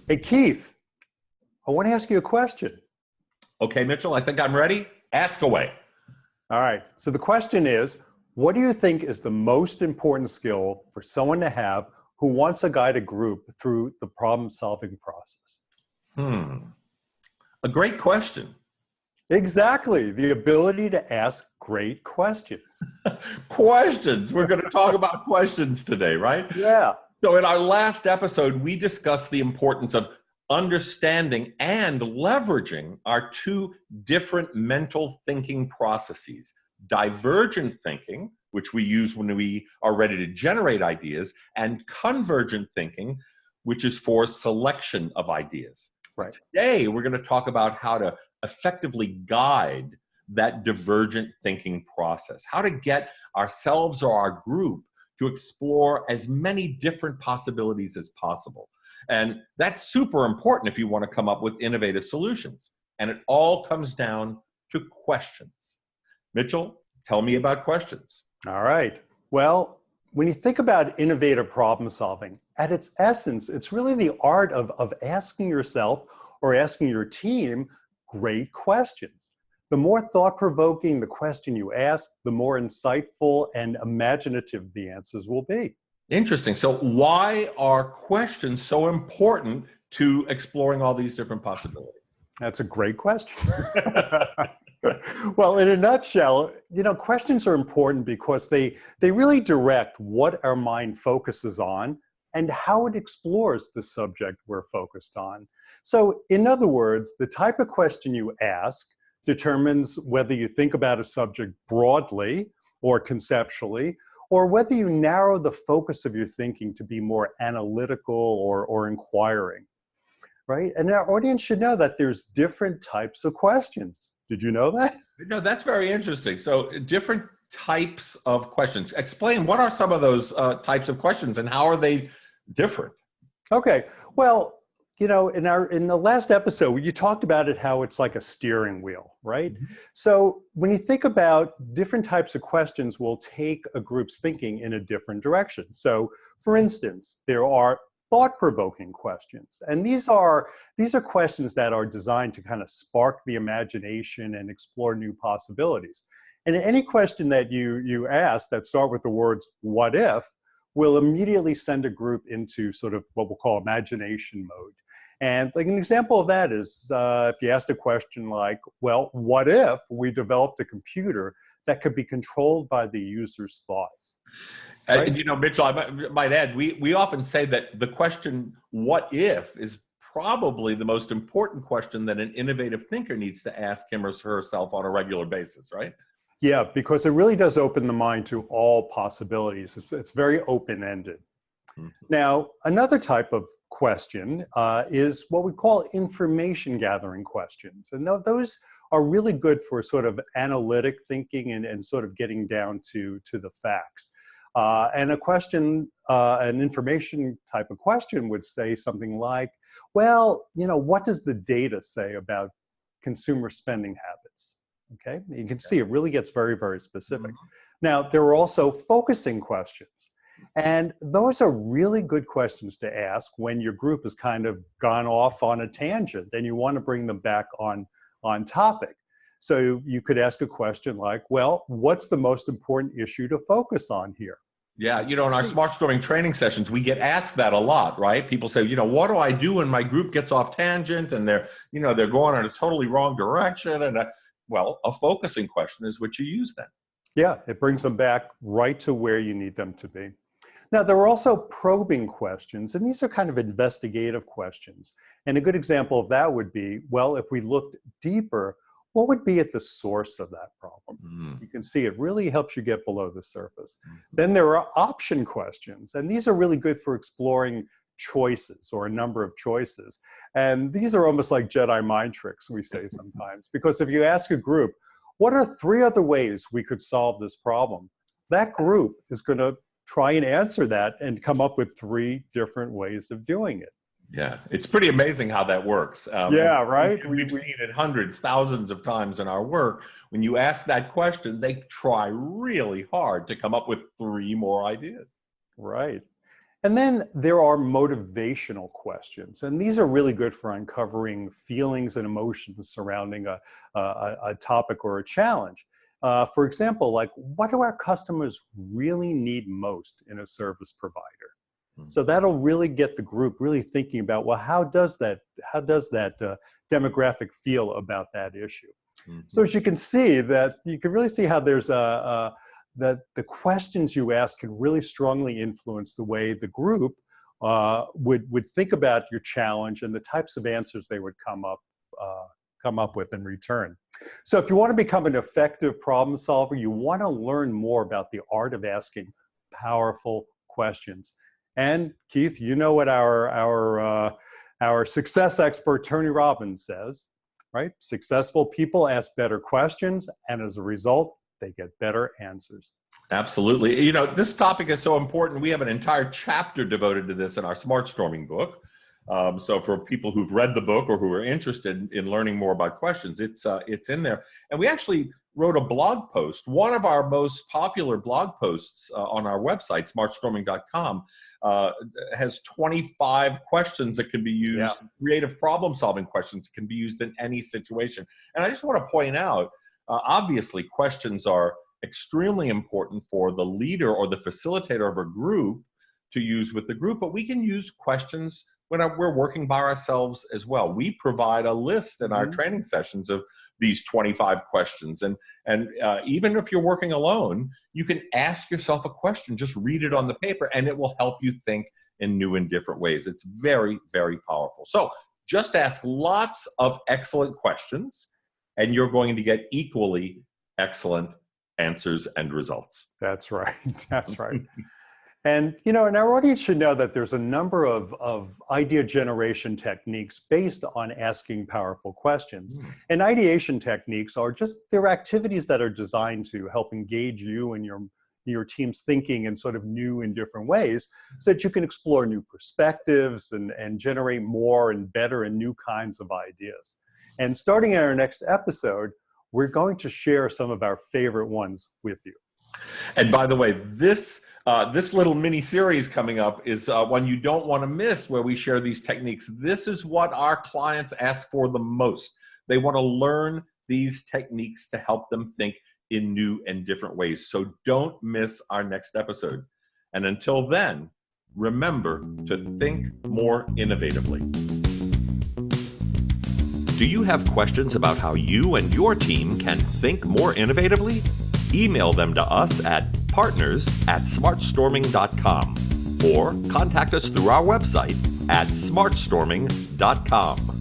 Hey, Keith, I want to ask you a question. Okay, Mitchell, I think I'm ready. Ask away. All right. So the question is, what do you think is the most important skill for someone to have who wants to guide a group through the problem-solving process? A great question. Exactly. The ability to ask great questions. Questions. We're going to talk about questions today, right? Yeah. So in our last episode, we discussed the importance of understanding and leveraging our two different mental thinking processes. Divergent thinking, which we use when we are ready to generate ideas, and convergent thinking, which is for selection of ideas. Right. Today, we're going to talk about how to effectively guide that divergent thinking process, how to get ourselves or our group to explore as many different possibilities as possible. And that's super important if you want to come up with innovative solutions. And it all comes down to questions. Mitchell, tell me about questions. All right. Well, when you think about innovative problem solving, at its essence, it's really the art of asking yourself or asking your team great questions. The more thought-provoking the question you ask, the more insightful and imaginative the answers will be. Interesting. So why are questions so important to exploring all these different possibilities? That's a great question. Well, in a nutshell, questions are important because they really direct what our mind focuses on and how it explores the subject we're focused on. So in other words, the type of question you ask determines whether you think about a subject broadly or conceptually, or whether you narrow the focus of your thinking to be more analytical or inquiring, right? And our audience should know that there's different types of questions. Did you know that? No, that's very interesting. So different types of questions. Explain, what are some of those types of questions and how are they different? Okay, well, in the last episode, you talked about it, how it's like a steering wheel, right? Mm-hmm. So when you think about different types of questions will take a group's thinking in a different direction. So for instance, there are thought-provoking questions. And these are questions that are designed to kind of spark the imagination and explore new possibilities. And any question that you ask that start with the words, what if, will immediately send a group into sort of what we'll call imagination mode. And like an example of that is if you asked a question like, well, what if we developed a computer that could be controlled by the user's thoughts? Right? Mitchell, I might add, we often say that the question, what if, is probably the most important question that an innovative thinker needs to ask him or herself on a regular basis, right? Yeah, because it really does open the mind to all possibilities. It's very open-ended. Mm-hmm. Now, another type of question is what we call information gathering questions. And those are really good for sort of analytic thinking and sort of getting down to the facts. And an information type of question would say something like, well, what does the data say about consumer spending habits? Okay, you can see it really gets very, very specific. Mm-hmm. Now, there are also focusing questions. And those are really good questions to ask when your group has kind of gone off on a tangent and you want to bring them back on topic. So you could ask a question like, well, what's the most important issue to focus on here? Yeah, in our SmartStorming training sessions, we get asked that a lot, right? People say, what do I do when my group gets off tangent and they're going in a totally wrong direction? And well, a focusing question is what you use then. Yeah, it brings them back right to where you need them to be. Now, there are also probing questions, and these are kind of investigative questions. And a good example of that would be, well, if we looked deeper, what would be at the source of that problem? Mm. You can see it really helps you get below the surface. Mm-hmm. Then there are option questions, and these are really good for exploring choices or a number of choices. And these are almost like Jedi mind tricks, we say sometimes, because if you ask a group, what are 3 other ways we could solve this problem? That group is going to try and answer that and come up with 3 different ways of doing it. Yeah, it's pretty amazing how that works. Yeah, right? We've seen it hundreds, thousands of times in our work. When you ask that question, they try really hard to come up with 3 more ideas. Right. And then there are motivational questions. And these are really good for uncovering feelings and emotions surrounding a topic or a challenge. For example, like, what do our customers really need most in a service provider? So that'll really get the group really thinking about, well, how does that demographic feel about that issue? Mm-hmm. So as you can see, that you can really see how there's that the questions you ask can really strongly influence the way the group would think about your challenge and the types of answers they would come up with in return. So if you want to become an effective problem solver, you want to learn more about the art of asking powerful questions. And Keith, you know what our success expert, Tony Robbins, says, right? Successful people ask better questions, and as a result, they get better answers. Absolutely. You know, this topic is so important. We have an entire chapter devoted to this in our SmartStorming book. So for people who've read the book or who are interested in learning more about questions, it's in there. And we actually wrote a blog post. One of our most popular blog posts on our website, smartstorming.com, has 25 questions that can be used, creative problem-solving questions that can be used in any situation. And I just want to point out, obviously, questions are extremely important for the leader or the facilitator of a group to use with the group, but we can use questions when we're working by ourselves as well. We provide a list in our training sessions of these 25 questions. And even if you're working alone, you can ask yourself a question, just read it on the paper, and it will help you think in new and different ways. It's very, very powerful. So just ask lots of excellent questions, and you're going to get equally excellent answers and results. That's right. That's right. And, you know, and our audience should know that there's a number of idea generation techniques based on asking powerful questions. And ideation techniques are just, they're activities that are designed to help engage you and your team's thinking in sort of new and different ways so that you can explore new perspectives and generate more and better and new kinds of ideas. And starting in our next episode, we're going to share some of our favorite ones with you. And by the way, this little mini series coming up is one you don't want to miss, where we share these techniques. This is what our clients ask for the most. They want to learn these techniques to help them think in new and different ways. So don't miss our next episode. And until then, remember to think more innovatively. Do you have questions about how you and your team can think more innovatively? Email them to us at partners@smartstorming.com or contact us through our website at smartstorming.com.